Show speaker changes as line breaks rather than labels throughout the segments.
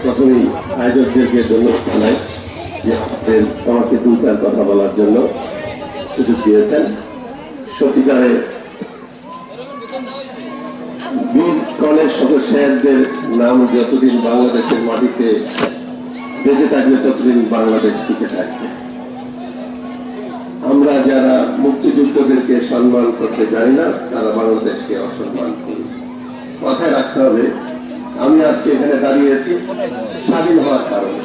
প্রথমেই আয়োজকদেরকে ধন্যবাদ জানাই যে আমাকে দু চার কথা বলার জন্য সুযোগ দিয়েছেন। সত্যিকারে বীর কলেজ সদস্যদের নাম যতদিন বাংলাদেশের মাটিতে বেঁচে থাকবে ততদিন বাংলাদেশ টিকে থাকবে। আমরা যারা মুক্তিযুদ্ধদেরকে সম্মান করতে জানি না তারা বাংলাদেশকে অসম্মান করি। মাথায় রাখতে হবে, আমি আজকে এখানে দাঁড়িয়েছি স্বাধীন হওয়ার কারণে।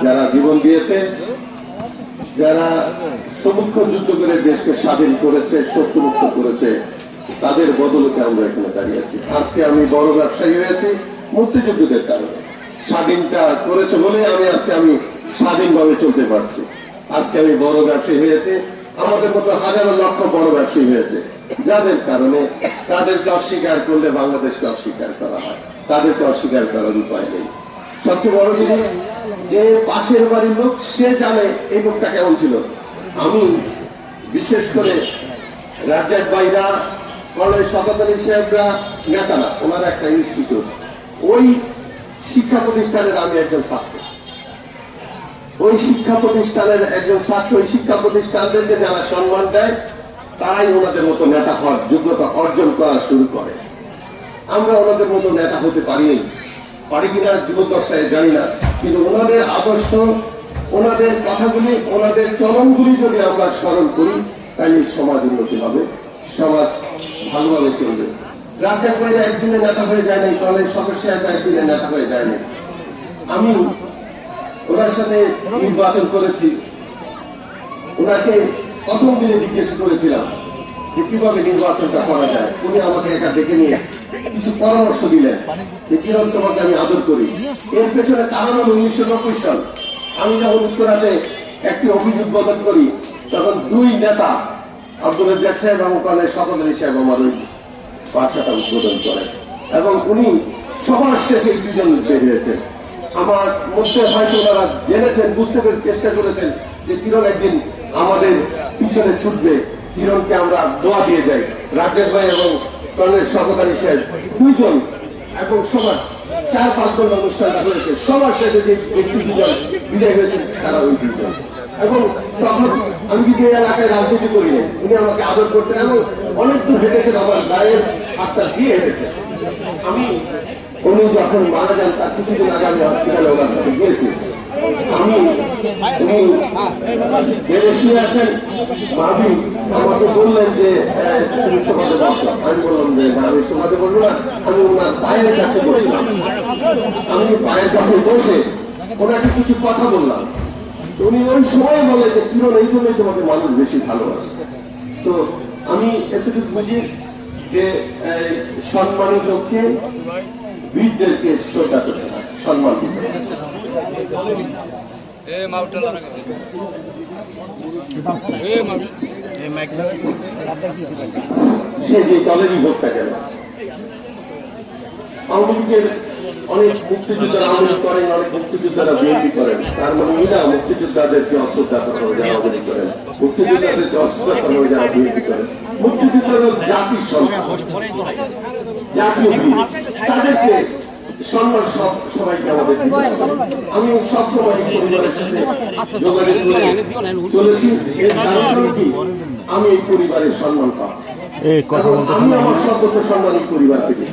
যারা জীবন দিয়েছে, যারা সমুখ যুদ্ধ করে দেশকে স্বাধীন করেছে, শত্রুমুক্ত করেছে, তাদের বদলতে আমরা এখানে দাঁড়িয়েছি। আজকে আমি বড় ব্যবসায়ী হয়েছি মুক্তিযুদ্ধদের কারণে। স্বাধীনতা করেছে বলে আমি স্বাধীনভাবে চলতে পারছি। আজকে আমি বড় ব্যবসায়ী হয়েছে, আমাদের মতো হাজারো লক্ষ বড় ব্যবসায়ী হয়েছে, যাদের কারণে তাদেরকে অস্বীকার করলে বাংলাদেশকে অস্বীকার করা হয়, তাদেরকে অস্বীকার করার উপায় নেই। সবচেয়ে বড় জিনিস, যে পাশের বাড়ির লোক সে জানে এই লোকটা কেমন ছিল। আমি বিশেষ করে রাজ্জাক ভাইরা, কলেজ শওকত আলী সাহেবরা নেতারা, ওনারা একটা ইনস্টিটিউট, ওই শিক্ষা প্রতিষ্ঠানের আমি একজন ছাত্র। ওই শিক্ষা প্রতিষ্ঠানের একজন ছাত্র, ওই শিক্ষা প্রতিষ্ঠানদেরকে যারা সম্মান দেয় তারাই ওনাদের মতো নেতা হওয়ার যোগ্যতা অর্জন করা শুরু করে। আমরা ওনাদের মতো নেতা হতে পারি কিনা যুবদশায় জানি না, কিন্তু ওনাদের আদর্শ, ওনাদের কথাগুলি, ওনাদের চলনগুলি যদি আমরা স্মরণ করি তাহলে সমাজ উন্নতি হবে, সমাজ ভালোভাবে চলবে। রাজ্জাক ভাইরা একদিনে নেতা হয়ে যায়নি, কলেজ সদস্যরা একদিনে নেতা হয়ে যায়নি। আমি ওনার সাথে নির্বাচন করেছি। ওনাকে প্রথম দিনে জিজ্ঞেস করেছিলাম যে কিভাবে নির্বাচনটা করা যায়। উনি আমাকে একা ডেকে নিয়ে কিছু পরামর্শ দিলেন যে কিরকম তোমাকে আমি আদর করি। এর পেছনে কারণ হল 1990 সাল আমি যখন উত্তরাতে একটি অভিযোগ গঠন করি, তখন দুই নেতা আব্দুল রাজ্জাক সাহেব এবং কলেজ শওকত আলী সাহেব আমার ওই বাসাটা উদ্বোধন করেন, এবং উনি সবার শেষে দুজন বেরিয়েছেন। আমার মধ্যে হয়তো ওনারা জেনেছেন, বুঝতে পেরে চেষ্টা করেছেন যে কিরণ একদিন আমাদের পিছনে ছুটবে, কিরণকে আমরা দোয়া দিয়ে যাই। রাজ্জাক ভাই এবং কলেজ শওকত আলী সাহেব দুইজন, এবং সবার 4-5 জন অনুষ্ঠানটা হয়েছে, সবার শেষে যে ব্যক্তি দুজন বিদায় হয়েছে তারা ওই দুজন। এবং তখন আমি কিন্তু এই এলাকায় রাজনীতি করি না, উনি আমাকে আদর করতেন এবং অনেক দূর হেঁটেছেন, আমার গায়ের হাতটা দিয়ে হেঁটেছেন। উনি যখন মারা যান তার কিছুদিন আগে আমি হসপিটালে ওনার সাথে গিয়েছি। আছেন ভাবি আমাকে বললেন যে তুমি সমাজে বসো। আমি বললাম যে না, আমি সমাজে বলবো না, আমি ওনার পায়ের কাছে বসলাম। আমি পায়ের কাছে বসে ওনাকে কিছু কথা বললাম। উনি ওই সময় বলে যে কিরণ, এই জন্যই তোমাকে মানুষ বেশি ভালোবাসে। তো আমি এতটুকু বুঝি যে সম্মানিত লোককে, বীরদেরকে শ্রদ্ধা করতে হয়, সম্মান দিতে হয়। সে যে দলেরই হোক না কেন, আওয়ামী লীগের অনেক মুক্তিযোদ্ধারা আওয়ামী লীগ করেন, অনেক মুক্তিযোদ্ধারা বিএনপি করেন। তার মানে এরা মুক্তিযোদ্ধাদেরকে অশ্রদ্ধা করা যারা আওয়ামী লীগ করেন, মুক্তিযোদ্ধাদেরকে অশ্রদ্ধা করা যারা বিএনপি করেন। মুক্তিযোদ্ধারা জাতির সম্মান, জাতীয় তাদেরকে সম্মান সবাইকে আমাদের। আমি সবসময় পরিবারের সাথে যোগাযোগ করে চলেছি। এর কারণ কি, আমি এই পরিবারের সম্মান পাচ্ছি, আমি আমার সর্বোচ্চ সম্মান এই পরিবার থেকে।